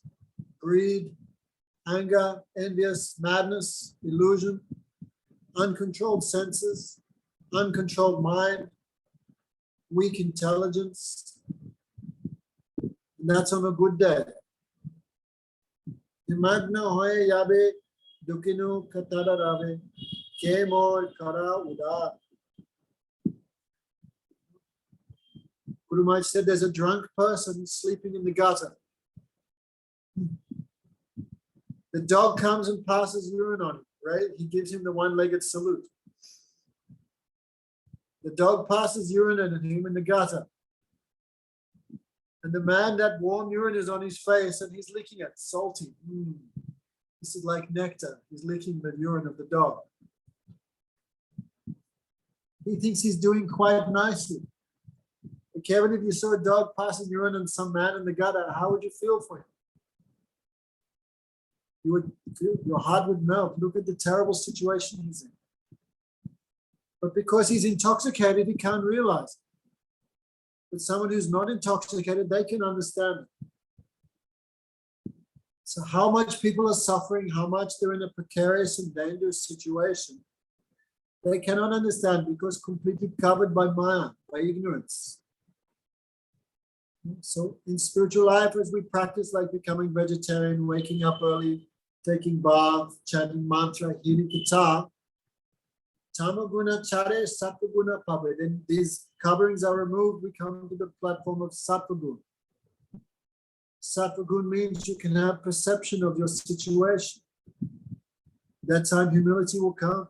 A: greed, anger, envious, madness, illusion, uncontrolled senses, uncontrolled mind, weak intelligence. And that's on a good day. Imagna hoye yabe dukinu katara rave ke mor kara udar. Guru Maharaj said there's a drunk person sleeping in the gutter. The dog comes and passes urine on him, right? He gives him the one-legged salute. The dog passes urine on him in the gutter. And the man, that warm urine is on his face and he's licking it, salty. This is like nectar. He's licking the urine of the dog. He thinks he's doing quite nicely. But Kevin, if you saw a dog passing urine on some man in the gutter, how would you feel for him? You would feel, your heart would melt. Look at the terrible situation he's in. But because he's intoxicated, he can't realize it. But someone who's not intoxicated, they can understand it. So how much people are suffering, how much they're in a precarious and dangerous situation, they cannot understand because completely covered by Maya, by ignorance. So in spiritual life, as we practice like becoming vegetarian, waking up early, taking bath, chanting mantra, hearing guitar, Tamaguna chare sattva-guna pabe. Then these coverings are removed, we come to the platform of sattva-gun. Sattva-gun means you can have perception of your situation. That time humility will come.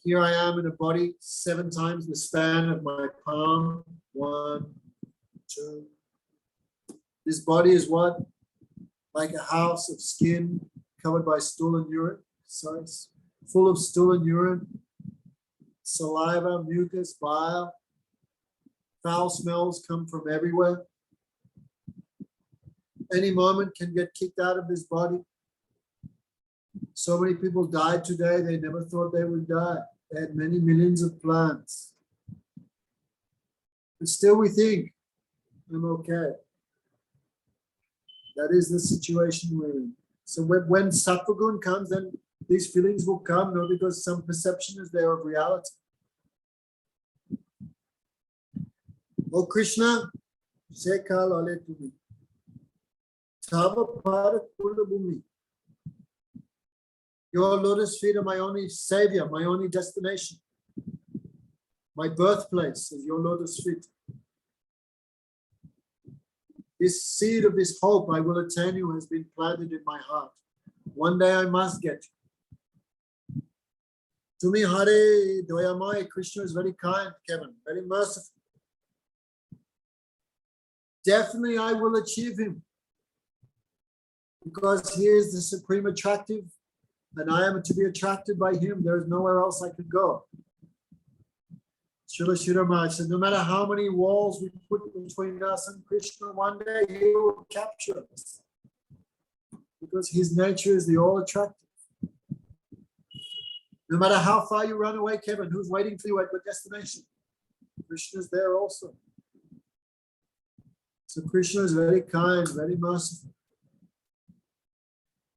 A: Here I am in a body 7 times the span of my palm. 1, 2. This body is what? Like a house of skin covered by stool and urine. Sorry, full of stool and urine, saliva, mucus, bile. Foul smells come from everywhere. Any moment can get kicked out of this body. So many people died today, they never thought they would die. They had many millions of plans. But still we think, I'm okay. That is the situation we're in. So when sattva-gun comes, then these feelings will come, not because some perception is there of reality. O Krishna, Sekal Ale Tumi. Tava Para Kula Bhumi. Your lotus feet are my only savior, my only destination. My birthplace is your lotus feet. This seed of this hope I will attain you has been planted in my heart. One day I must get you. To me, Hare Doyamai, Krishna is very kind, Kevin, very merciful. Definitely I will achieve him. Because he is the supreme attractive, and I am to be attracted by him. There is nowhere else I could go. Srila Sridhar Maharaj said, no matter how many walls we put between us and Krishna, one day he will capture us. Because his nature is the all attractive. No matter how far you run away, Kevin, who's waiting for you at your destination? Krishna is there also. So Krishna is very kind, very merciful.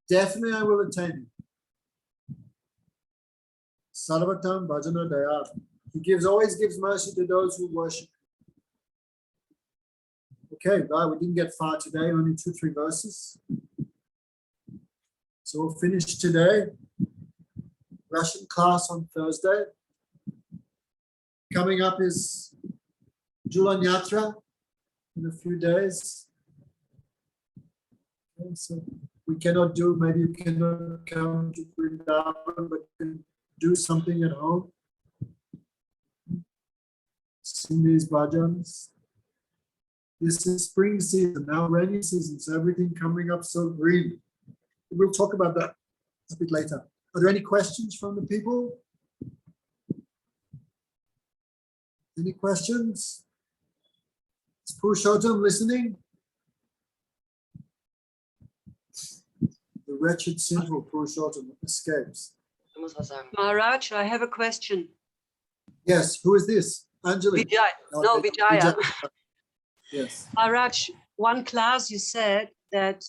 A: Definitely I will attain him. Sarvatam Bhajana-rahasya. He always gives mercy to those who worship. Okay, we didn't get far today, only 2-3 verses. So we'll finish today. Russian class on Thursday. Coming up is Julan Yatra in a few days. Okay, so we cannot do, maybe you cannot come to Vrindavan, but you can do something at home. Sing these bhajans. This is spring season, now rainy season, so everything coming up so green. We'll talk about that a bit later. Are there any questions from the people? Any questions? Is Purushottam listening? The wretched, sinful Purushottam escapes.
E: Maharaj, I have a question.
A: Yes, who is this? Anjali?
E: Vijaya.
A: Yes.
E: Maharaj, one class you said that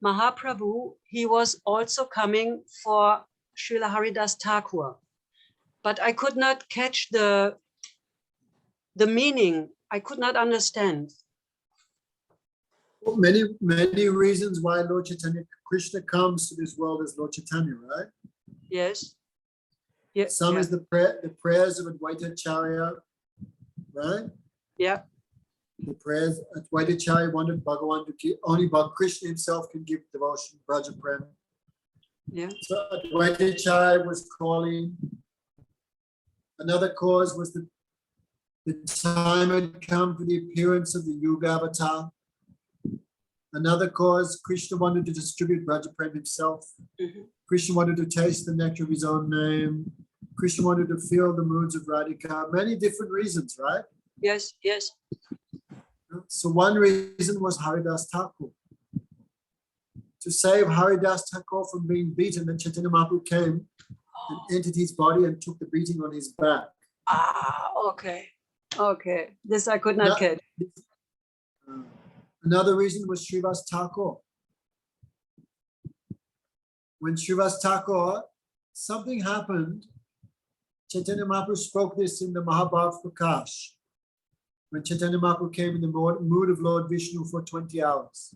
E: Mahaprabhu, he was also coming for Srila Haridas Thakur. But I could not catch the meaning. I could not understand.
A: Well, many reasons why Lord Chaitanya Krishna comes to this world as Lord Chaitanya, right?
E: Yes. Yes.
A: Some is the prayers of Advaita Acharya. right?
E: Yeah.
A: The prayers, Advaitacharya wanted Bhagavan to give, only Krishna himself can give devotion, Braja Prem.
E: Yeah.
A: So Advaitacharya was calling. Another cause was the time had come for the appearance of the Yuga Avatar. Another cause, Krishna wanted to distribute Braja Prem himself.
E: Mhm.
A: Krishna wanted to taste the nectar of his own name. Krishna wanted to feel the moods of Radhika. Many different reasons, right?
E: Yes, yes.
A: So one reason was Haridas Thakur. To save Haridas Thakur from being beaten, then Chaitanya Mahaprabhu came and entered his body and took the beating on his back.
E: Ah, okay. Okay. This I could not get.
A: Another reason was Srivas Thakur. When Srivas Thakur, something happened. Chaitanya Mahaprabhu spoke this in the Mahabharata Prakash. When Chaitanya Mahaprabhu came in the mood of Lord Vishnu for 20 hours.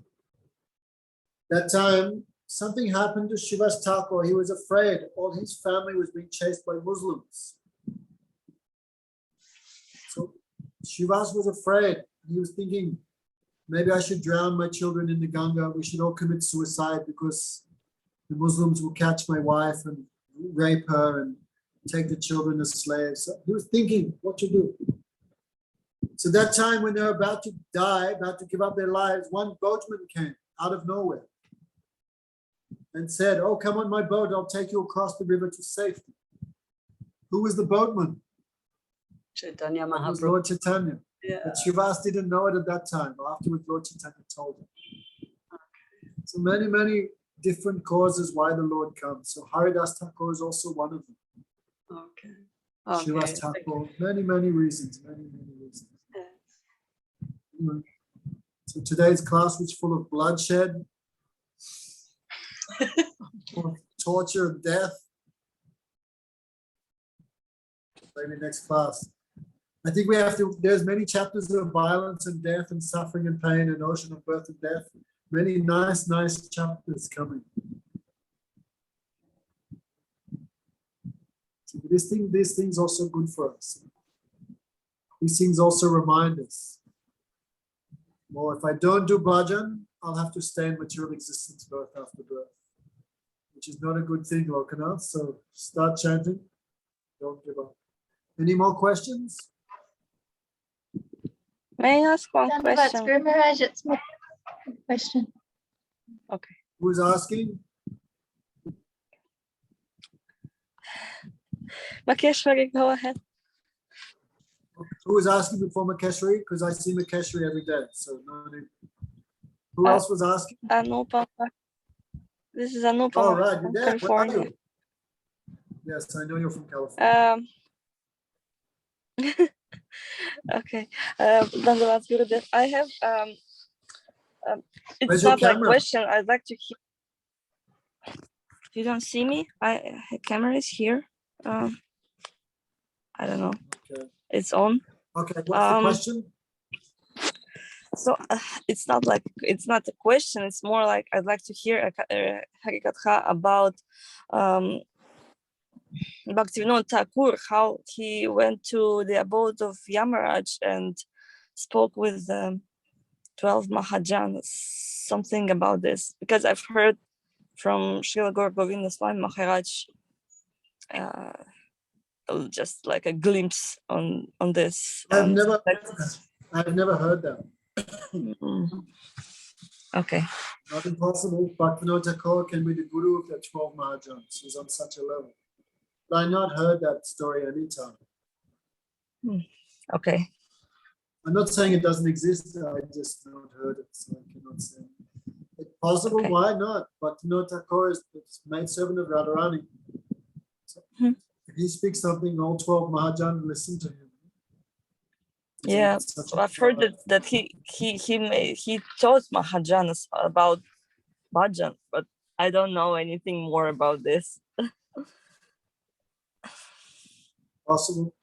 A: That time, something happened to Srivas Thakur. He was afraid. All his family was being chased by Muslims. So Srivas was afraid. He was thinking, maybe I should drown my children in the Ganga. We should all commit suicide because the Muslims will catch my wife and rape her and take the children as slaves. So he was thinking what to do. So that time when they were about to die, about to give up their lives, one boatman came out of nowhere and said, oh, come on my boat, I'll take you across the river to safety. Who was the boatman?
E: Chaitanya
A: It was
E: Mahaprabhu.
A: Lord Chaitanya.
E: Yeah.
A: But Srivas didn't know it at that time. Afterwards, Lord Chaitanya told him. So many, many different causes why the Lord comes. So Haridas Thakur is also one of them.
E: Okay.
A: Srivas Thakur, many, many reasons, many, many reasons.
E: Yes.
A: So today's class was full of bloodshed, full of torture and death. Maybe next class. I think we have to, there's many chapters of violence and death and suffering and pain and ocean of birth and death. Many nice, nice chapters coming. So these things also good for us. These things also remind us. Well, if I don't do bhajan, I'll have to stay in material existence birth after birth, which is not a good thing, Lokanath. So start chanting. Don't give up. Any more questions?
F: May I ask one
G: That's
F: question?
G: Guru Maharaj, it's my question.
F: Okay.
A: Who's asking?
F: Makeshwari, go ahead.
A: Who was asking before Makeshwari? Because I see Makeshwari every day. So no need. Who else was asking?
F: Anupama. This is Anupama
A: Oh, right.
F: from
A: You're there. Where are
F: California.
A: you? Yes, I know you're from California.
F: Okay. Dandavad Gurudev. I have
A: Where's
F: it's
A: your
F: not like
A: camera?
F: question. I'd like to hear. You don't see me? Camera is here. I don't know.
A: Okay.
F: It's on.
A: Okay. What's the question?
F: So it's not a question. It's more like I'd like to hear a Harikatha about Bhaktivinoda Thakur, how he went to the abode of Yamaraj and spoke with 12 Mahajanas, something about this, because I've heard from Srila Gaur Govinda Swami Maharaj just like a glimpse on this.
A: I've never heard that.
F: Okay.
A: Not impossible. Bhaktivinoda Thakur can be the guru of the 12 Mahajans. He's on such a level. But I've not heard that story anytime.
F: Okay.
A: I'm not saying it doesn't exist. I just not heard it, so I cannot say. It's possible.
F: Okay.
A: Why not? Bhaktivinoda Thakur is the maid servant of Radharani. So if he speaks something, all 12 Mahajans listen to him.
F: Yeah, so I've heard that he taught Mahajanas about Bhajan, but I don't know anything more about this.
A: Possible.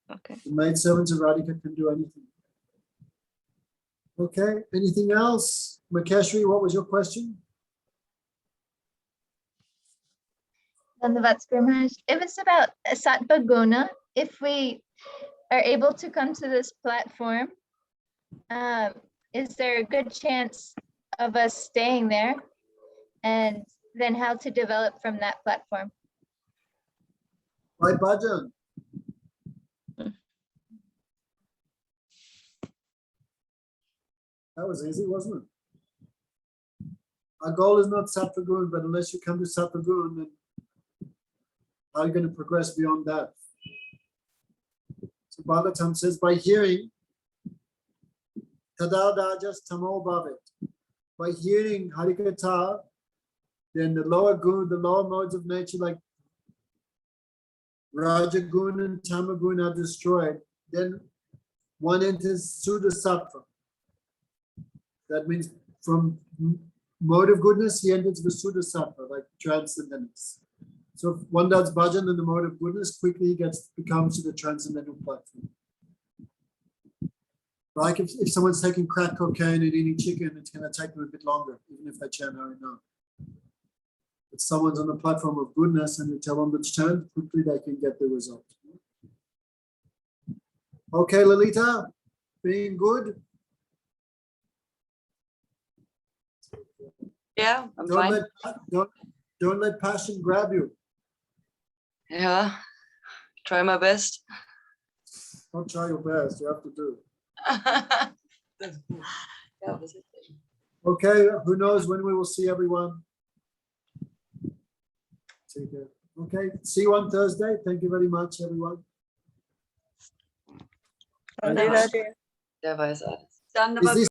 F: Okay.
A: The maid servants of Radhika can do anything. Okay, anything else? Makeshri, what was your question?
G: Dandavad Guru Maharaj. It was about a sattva guna. If we are able to come to this platform, is there a good chance of us staying there? And then how to develop from that platform?
A: By Bhajan. That was easy, wasn't it? Our goal is not Sattva-gun, but unless you come to Sattva-gun, then how are you going to progress beyond that? So Bhagavatam says, by hearing, Tadadajas tamo bhavit. By hearing Harikatha, then the lower gun, the lower modes of nature like Rajagun and Tamagun are destroyed. Then one enters Suddha Sattva. That means from mode of goodness, he enters the Suddha Sattva, like transcendence. So if one does bhajan in the mode of goodness, quickly he becomes to the transcendental platform. Like if someone's taking crack cocaine and eating chicken, it's going to take them a bit longer, even if they chant Harinam. If someone's on the platform of goodness and you tell them to chant, quickly they can get the result. Okay, Lalita, being good.
F: Yeah, I'm fine.
A: Don't let passion grab you.
F: Yeah, try my best.
A: Don't try your best, you have to do. Okay, who knows when we will see everyone. Take care. Okay, see you on Thursday. Thank you very much, everyone.
F: Der weiß alles.
E: Dann
A: Is this